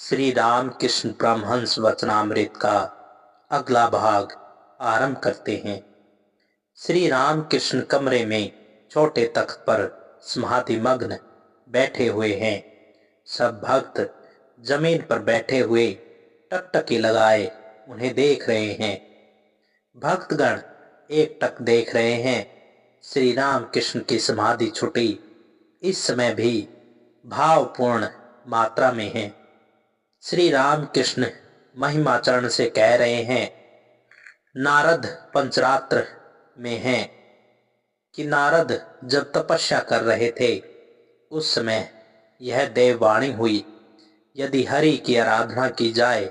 श्री रामकृष्ण परमहंस वचनामृत का अगला भाग आरंभ करते हैं। श्री रामकृष्ण कमरे में छोटे तख्त पर समाधि मग्न बैठे हुए हैं। सब भक्त जमीन पर बैठे हुए टकटकी लगाए उन्हें देख रहे हैं। भक्तगण एक टक देख रहे हैं। श्री रामकृष्ण की समाधि छुटी इस समय भी भावपूर्ण मात्रा में है। श्री रामकृष्ण महिमाचरण से कह रहे हैं। नारद पंचरात्र में है कि नारद जब तपस्या कर रहे थे उस समय यह देववाणी हुई, यदि हरि की आराधना की जाए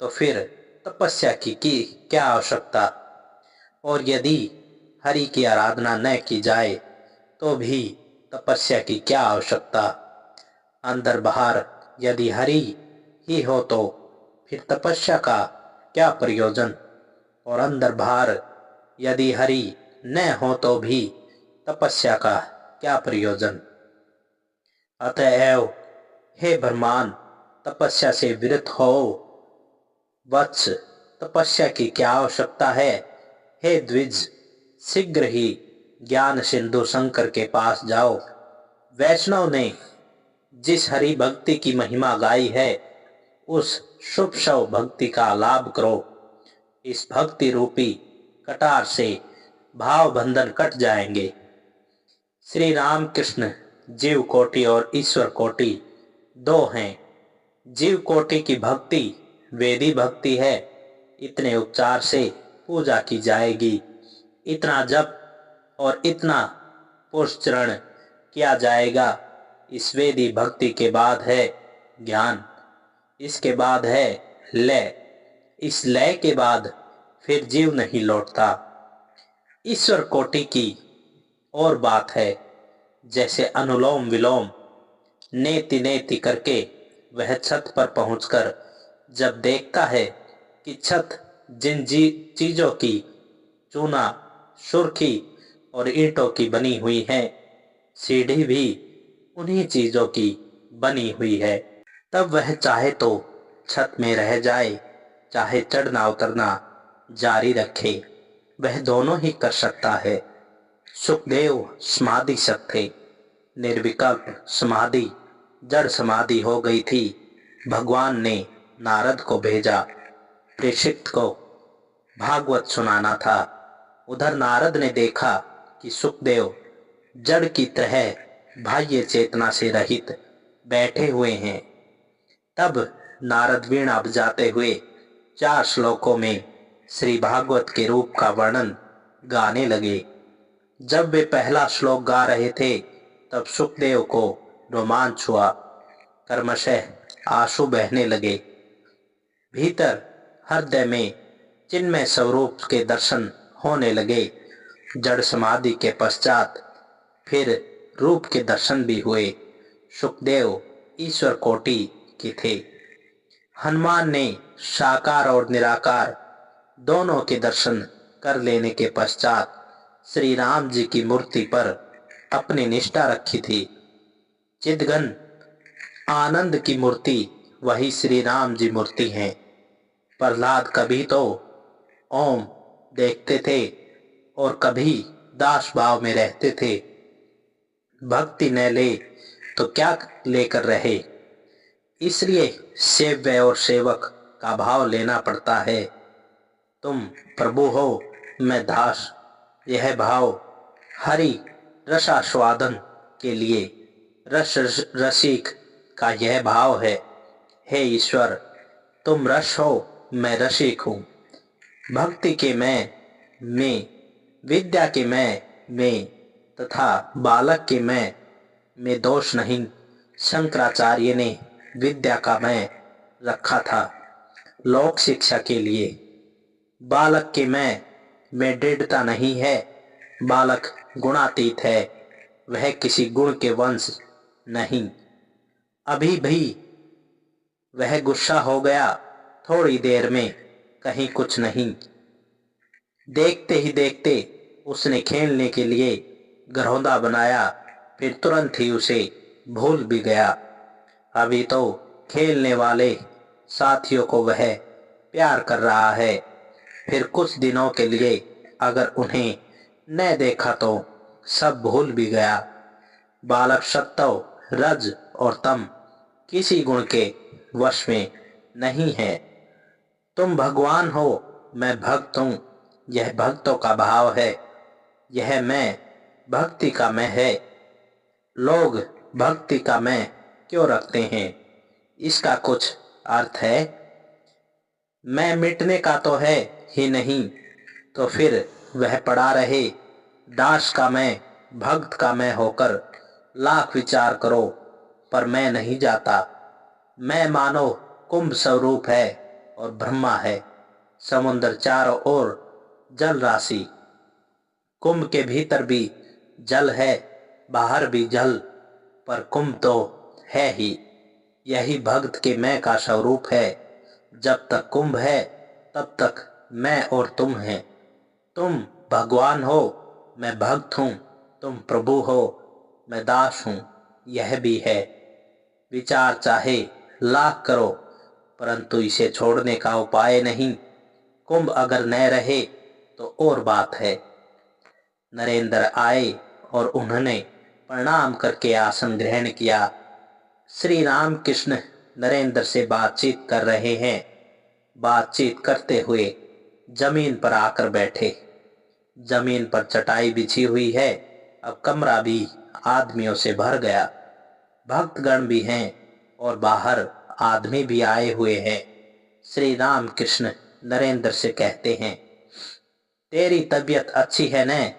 तो फिर तपस्या की क्या आवश्यकता, और यदि हरि की आराधना न की जाए तो भी तपस्या की क्या आवश्यकता। अंदर बाहर यदि हरि ही हो तो फिर तपस्या का क्या प्रयोजन, और अंदर बाहर यदि हरि न हो तो भी तपस्या का क्या प्रयोजन। अतएव हे ब्रह्मान, तपस्या से विरत हो। वत्स, तपस्या की क्या आवश्यकता है। हे द्विज, शीघ्र ही ज्ञान सिंधु शंकर के पास जाओ। वैष्णव ने जिस हरि भक्ति की महिमा गाई है उस शुभ शव भक्ति का लाभ करो। इस भक्ति रूपी कटार से भाव बंधन कट जाएंगे। श्री रामकृष्ण जीव कोटि और ईश्वर कोटि दो हैं। जीव कोटि की भक्ति वेदी भक्ति है। इतने उपचार से पूजा की जाएगी, इतना जप और इतना पुष्चरण किया जाएगा। इस वेदी भक्ति के बाद है ज्ञान, इसके बाद है लय, इस लय के बाद फिर जीव नहीं लौटता। ईश्वर कोटि की और बात है। जैसे अनुलोम विलोम नेति नेति करके वह छत पर पहुंचकर जब देखता है कि छत जिन चीजों की चूना, सुर्खी और ईंटों की बनी हुई है, सीढ़ी भी उन्हीं चीजों की बनी हुई है, तब वह चाहे तो छत में रह जाए, चाहे चढ़ना उतरना जारी रखे, वह दोनों ही कर सकता है। सुखदेव समाधि सत थे। निर्विकल्प समाधि जड़ समाधि हो गई थी। भगवान ने नारद को भेजा, प्रेषित को भागवत सुनाना था। उधर नारद ने देखा कि सुखदेव जड़ की तरह बाह्य चेतना से रहित बैठे हुए हैं। तब नारद वीणा बजाते हुए 4 श्लोकों में श्री भागवत के रूप का वर्णन गाने लगे। जब वे पहला श्लोक गा रहे थे तब सुखदेव को रोमांच हुआ, क्रमशः आंसू बहने लगे। भीतर हृदय में चिन्मय स्वरूप के दर्शन होने लगे। जड़ समाधि के पश्चात फिर रूप के दर्शन भी हुए। सुखदेव ईश्वर कोटि के थे। हनुमान ने साकार और निराकार दोनों के दर्शन कर लेने के पश्चात श्री राम जी की मूर्ति पर अपनी निष्ठा रखी थी। चिदघन आनंद की मूर्ति वही श्री राम जी मूर्ति हैं। प्रहलाद कभी तो ओम देखते थे और कभी दास भाव में रहते थे। भक्ति न ले तो क्या लेकर रहे, इसलिए सेव्य और सेवक का भाव लेना पड़ता है। तुम प्रभु हो, मैं दास, यह भाव हरि रसास्वादन के लिए रस रसिक का यह भाव है। हे ईश्वर, तुम रस हो, मैं रसिक हूँ। भक्ति के मैं में, विद्या के मैं में तथा बालक के मैं में दोष नहीं। शंकराचार्य ने विद्या का मैं रखा था लोक शिक्षा के लिए। बालक के मैं में दृढ़ता नहीं है। बालक गुणातीत है, वह किसी गुण के वंश नहीं। अभी भी वह गुस्सा हो गया, थोड़ी देर में कहीं कुछ नहीं। देखते ही देखते उसने खेलने के लिए घरौंदा बनाया, फिर तुरंत ही उसे भूल भी गया। अभी तो खेलने वाले साथियों को वह प्यार कर रहा है। फिर कुछ दिनों के लिए अगर उन्हें न देखा तो सब भूल भी गया। बालक सत्व, रज और तम किसी गुण के वश में नहीं है। तुम भगवान हो, मैं भक्त हूँ, यह भक्तों का भाव है। यह मैं भक्ति का मैं है। लोग भक्ति का मैं क्यों रखते हैं? इसका कुछ अर्थ है? मैं मिटने का तो है ही नहीं, तो फिर वह पड़ा रहे। दास का मैं, भक्त का मैं होकर लाख विचार करो, पर मैं नहीं जाता। मैं मानो कुंभ स्वरूप है और ब्रह्मा है। समुद्र चारों ओर जल राशि। कुंभ के भीतर भी जल है, बाहर भी जल, पर कुंभ तो है ही। यही भक्त के मैं का स्वरूप है। जब तक कुंभ है तब तक मैं और तुम हैं। तुम भगवान हो, मैं भक्त हूँ। तुम प्रभु हो, मैं दास हूँ। यह भी है। विचार चाहे लाख करो, परंतु इसे छोड़ने का उपाय नहीं। कुंभ अगर न रहे तो और बात है। नरेंद्र आए और उन्होंने प्रणाम करके आसन ग्रहण किया। श्री राम कृष्ण नरेंद्र से बातचीत कर रहे हैं। बातचीत करते हुए जमीन पर आकर बैठे। जमीन पर चटाई बिछी हुई है। अब कमरा भी आदमियों से भर गया। भक्तगण भी हैं और बाहर आदमी भी आए हुए हैं। श्री राम कृष्ण नरेंद्र से कहते हैं, तेरी तबीयत अच्छी है न?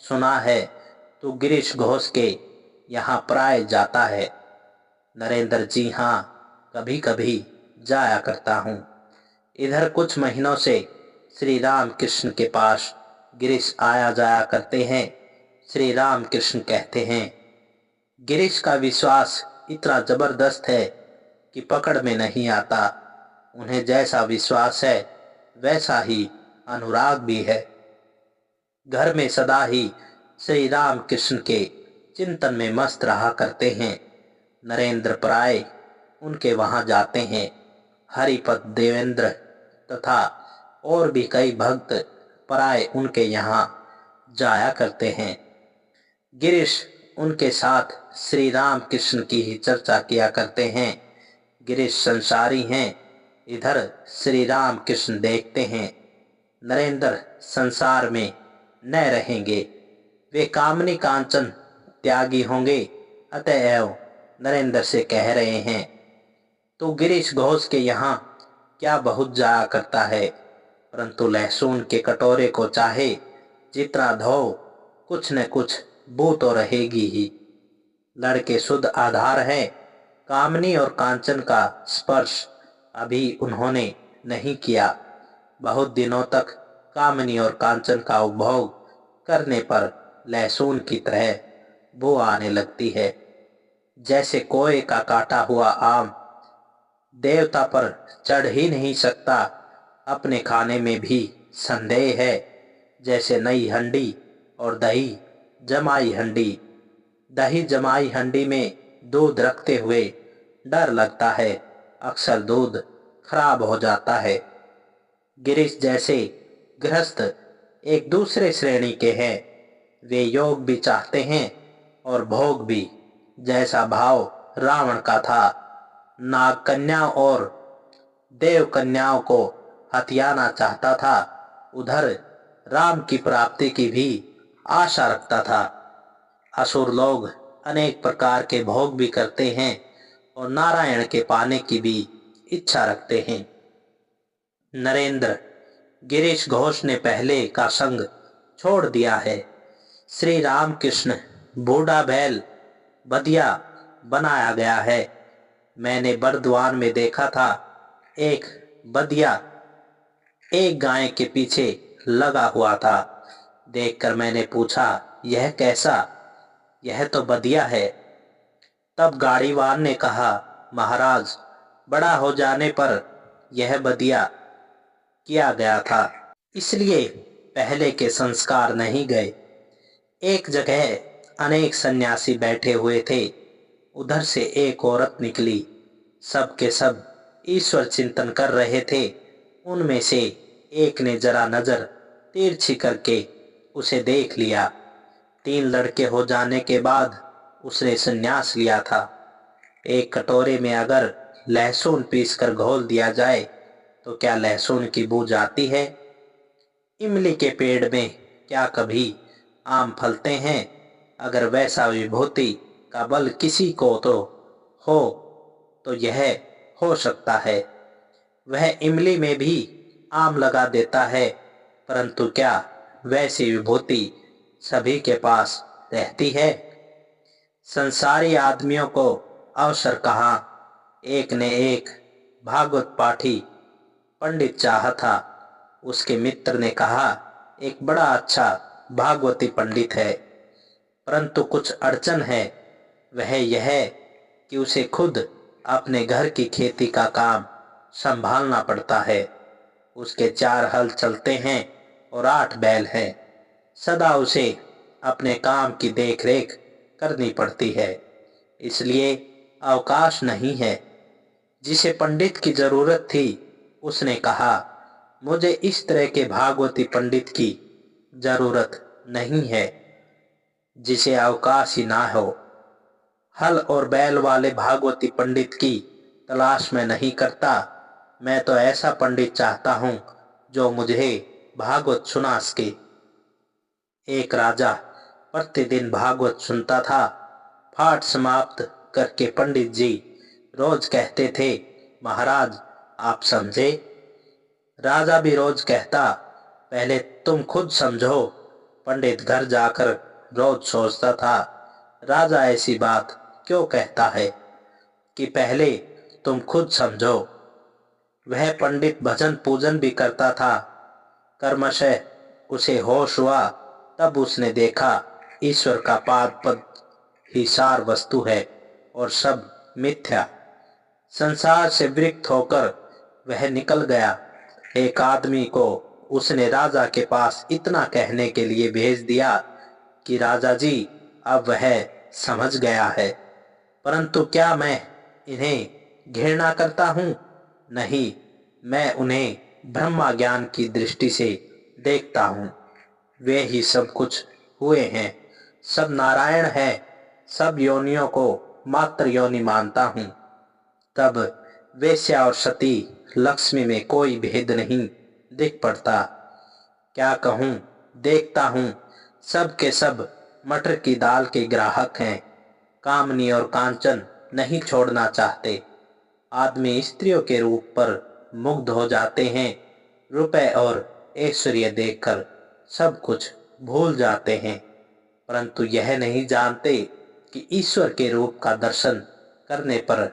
सुना है तू गिरीश घोष के यहाँ प्राय जाता है। नरेंद्र, जी हाँ, कभी कभी जाया करता हूँ। इधर कुछ महीनों से श्री राम कृष्ण के पास गिरीश आया जाया करते हैं। श्री राम कृष्ण कहते हैं, गिरीश का विश्वास इतना जबरदस्त है कि पकड़ में नहीं आता। उन्हें जैसा विश्वास है वैसा ही अनुराग भी है। घर में सदा ही श्री राम कृष्ण के चिंतन में मस्त रहा करते हैं। नरेंद्र प्राय उनके वहां जाते हैं। हरिपद, देवेंद्र तथा और भी कई भक्त प्राय उनके यहाँ जाया करते हैं। गिरीश उनके साथ श्री राम कृष्ण की ही चर्चा किया करते हैं। गिरीश संसारी हैं, इधर श्री राम कृष्ण देखते हैं। नरेंद्र संसार में न रहेंगे, वे कामनी कांचन त्यागी होंगे। अतएव नरेंद्र से कह रहे हैं, तो गिरीश घोष के यहाँ क्या बहुत जाया करता है, परंतु लहसुन के कटोरे को चाहे जितना धो, कुछ न कुछ बू तो रहेगी ही। लड़के शुद्ध आधार है। कामनी और कांचन का स्पर्श अभी उन्होंने नहीं किया। बहुत दिनों तक कामनी और कांचन का उपभोग करने पर लहसुन की तरह बू आने लगती है। जैसे कोए का काटा हुआ आम देवता पर चढ़ ही नहीं सकता, अपने खाने में भी संदेह है। जैसे नई हंडी और दही जमाई हंडी। दही जमाई हंडी में दूध रखते हुए डर लगता है, अक्सर दूध खराब हो जाता है। गिरीश जैसे गृहस्थ एक दूसरे श्रेणी के हैं। वे योग भी चाहते हैं और भोग भी। जैसा भाव रावण का था, नाग कन्याओं और देव कन्याओं को हथियाना चाहता था, उधर राम की प्राप्ति की भी आशा रखता था। असुर लोग अनेक प्रकार के भोग भी करते हैं और नारायण के पाने की भी इच्छा रखते हैं। नरेंद्र, गिरीश घोष ने पहले का संग छोड़ दिया है। श्री राम कृष्ण बूढ़ा बैल बदिया बनाया गया है। मैंने बर्दवान में देखा था, एक बदिया एक गाय के पीछे लगा हुआ था। देखकर मैंने पूछा, यह कैसा? यह तो बदिया है। तब गाड़ीवान ने कहा, महाराज, बड़ा हो जाने पर यह बदिया किया गया था, इसलिए पहले के संस्कार नहीं गए। एक जगह अनेक सन्यासी बैठे हुए थे। उधर से एक औरत निकली। सब के सब ईश्वर चिंतन कर रहे थे, उनमें से एक ने जरा नजर तिरछी करके उसे देख लिया। 3 लड़के हो जाने के बाद उसने संन्यास लिया था। एक कटोरे में अगर लहसुन पीसकर घोल दिया जाए तो क्या लहसुन की बू जाती है? इमली के पेड़ में क्या कभी आम फलते हैं? अगर वैसा विभूति का बल किसी को तो हो तो यह हो सकता है। वह इमली में भी आम लगा देता है, परंतु क्या वैसी विभूति सभी के पास रहती है? संसारी आदमियों को अवसर कहाँ। एक ने एक भागवत पाठी पंडित चाहा था। उसके मित्र ने कहा, एक बड़ा अच्छा भागवती पंडित है, परंतु कुछ अड़चन है। वह यह कि उसे खुद अपने घर की खेती का काम संभालना पड़ता है। उसके 4 हल चलते हैं और 8 बैल हैं। सदा उसे अपने काम की देखरेख करनी पड़ती है, इसलिए अवकाश नहीं है। जिसे पंडित की जरूरत थी उसने कहा, मुझे इस तरह के भागवती पंडित की जरूरत नहीं है जिसे अवकाश ही ना हो। हल और बैल वाले भागवती पंडित की तलाश में नहीं करता। मैं तो ऐसा पंडित चाहता हूं जो मुझे भागवत सुना सके। एक राजा प्रतिदिन भागवत सुनता था। पाठ समाप्त करके पंडित जी रोज कहते थे, महाराज आप समझे? राजा भी रोज कहता, पहले तुम खुद समझो। पंडित घर जाकर रोज सोचता था, राजा ऐसी बात क्यों कहता है कि पहले तुम खुद समझो। वह पंडित भजन पूजन भी करता था। कर्मशः उसे होश हुआ, तब उसने देखा ईश्वर का पाद पद ही सार वस्तु है और सब मिथ्या। संसार से विरक्त होकर वह निकल गया। एक आदमी को उसने राजा के पास इतना कहने के लिए भेज दिया कि राजा जी अब वह समझ गया है, परंतु क्या मैं इन्हें घृणा करता हूँ? नहीं, मैं उन्हें ब्रह्मा ज्ञान की दृष्टि से देखता हूँ। वे ही सब कुछ हुए हैं, सब नारायण है। सब योनियों को मात्र योनि मानता हूँ। तब वेश्या और सती लक्ष्मी में कोई भेद नहीं दिख पड़ता। क्या कहूँ, देखता हूँ सब के सब मटर की दाल के ग्राहक हैं। कामनी और कांचन नहीं छोड़ना चाहते। आदमी स्त्रियों के रूप पर मुग्ध हो जाते हैं। रुपए और ऐश्वर्य देखकर सब कुछ भूल जाते हैं, परंतु यह नहीं जानते कि ईश्वर के रूप का दर्शन करने पर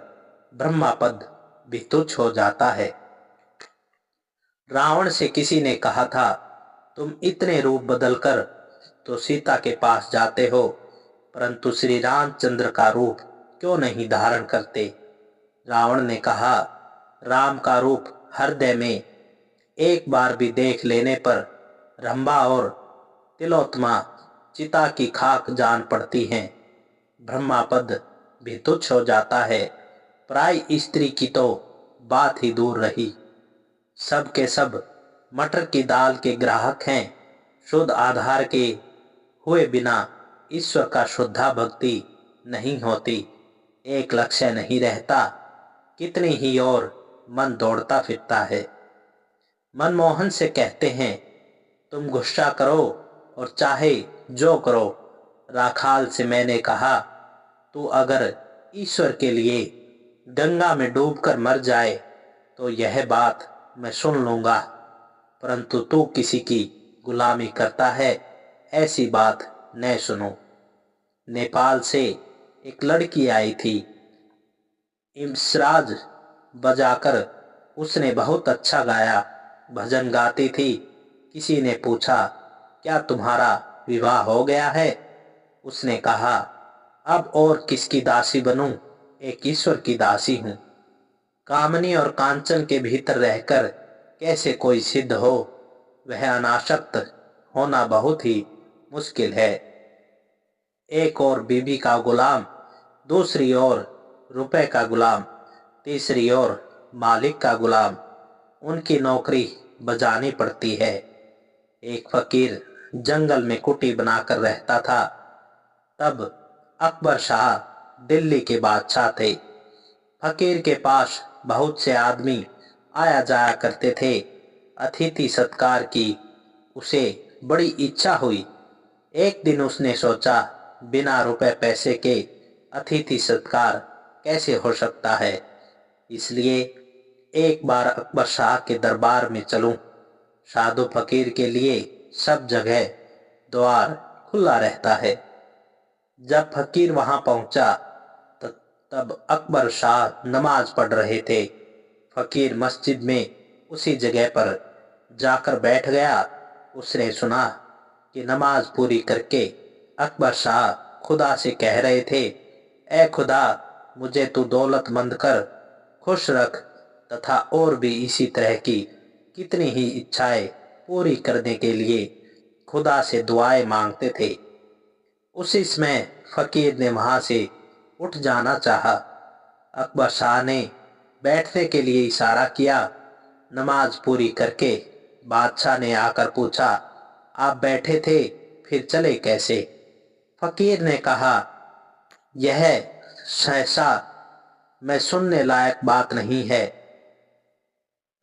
ब्रह्मा पद भी तुच्छ हो जाता है। रावण से किसी ने कहा था, तुम इतने रूप बदलकर तो सीता के पास जाते हो, परंतु श्री रामचंद्र का रूप क्यों नहीं धारण करते? रावण ने कहा, राम का रूप हृदय में एक बार भी देख लेने पर रंभा और तिलोत्तमा चिता की खाक जान पड़ती हैं। ब्रह्मा पद भी तुच्छ हो जाता है। पराई स्त्री की तो बात ही दूर रही। सब के सब मटर की दाल के ग्राहक हैं। शुद्ध आधार के हुए बिना ईश्वर का शुद्धा भक्ति नहीं होती। एक लक्ष्य नहीं रहता, कितनी ही और मन दौड़ता फिरता है। मनमोहन से कहते हैं, तुम गुस्सा करो और चाहे जो करो। राखाल से मैंने कहा, तू अगर ईश्वर के लिए गंगा में डूबकर मर जाए तो यह बात मैं सुन लूंगा, परंतु तू किसी की गुलामी करता है, ऐसी बात न सुनो। नेपाल से एक लड़की आई थी। इम्सराज बजाकर उसने बहुत अच्छा गाया। भजन गाती थी। किसी ने पूछा, क्या तुम्हारा विवाह हो गया है? उसने कहा, अब और किसकी दासी बनूं, एक ईश्वर की दासी हूं। कामनी और कांचन के भीतर रहकर कैसे कोई सिद्ध हो, वह अनासक्त होना बहुत ही मुश्किल है। एक और बीबी का गुलाम, दूसरी ओर रुपए का गुलाम, तीसरी ओर मालिक का गुलाम, उनकी नौकरी बजानी पड़ती है। एक फकीर जंगल में कुटी बनाकर रहता था। तब अकबर शाह दिल्ली के बादशाह थे। फकीर के पास बहुत से आदमी आया जाया करते थे। अतिथि सत्कार की उसे बड़ी इच्छा हुई। एक दिन उसने सोचा, बिना रुपए पैसे के अतिथि सत्कार कैसे हो सकता है, इसलिए एक बार अकबर शाह के दरबार में चलूं। साधु फकीर के लिए सब जगह द्वार खुला रहता है। जब फकीर वहां पहुंचा तब अकबर शाह नमाज पढ़ रहे थे। फकीर मस्जिद में उसी जगह पर जाकर बैठ गया। उसने सुना कि नमाज पूरी करके अकबर शाह खुदा से कह रहे थे, ए खुदा, मुझे तू दौलतमंद कर खुश रख तथा और भी इसी तरह की कितनी ही इच्छाएं पूरी करने के लिए खुदा से दुआएं मांगते थे। उसी समय फकीर ने वहां से उठ जाना चाहा। अकबर शाह ने बैठने के लिए इशारा किया। नमाज पूरी करके बादशाह ने आकर पूछा, आप बैठे थे फिर चले कैसे? फकीर ने कहा, यह सहसा मैं सुनने लायक बात नहीं है।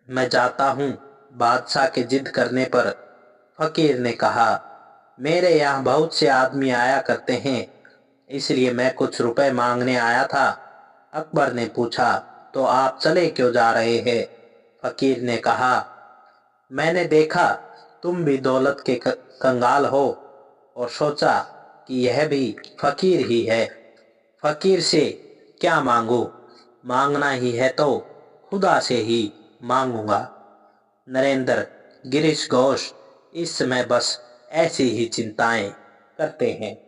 मैं जाता हूँ। बादशाह के जिद करने पर फकीर ने कहा, मेरे यहाँ बहुत से आदमी आया करते हैं, इसलिए मैं कुछ रुपए मांगने आया था। अकबर ने पूछा, तो आप चले क्यों जा रहे हैं? फकीर ने कहा, मैंने देखा तुम भी दौलत के कंगाल हो और सोचा कि यह भी फकीर ही है। फकीर से क्या मांगू? मांगना ही है तो खुदा से ही मांगूंगा। नरेंद्र गिरीश घोष इस समय बस ऐसी ही चिंताएं करते हैं।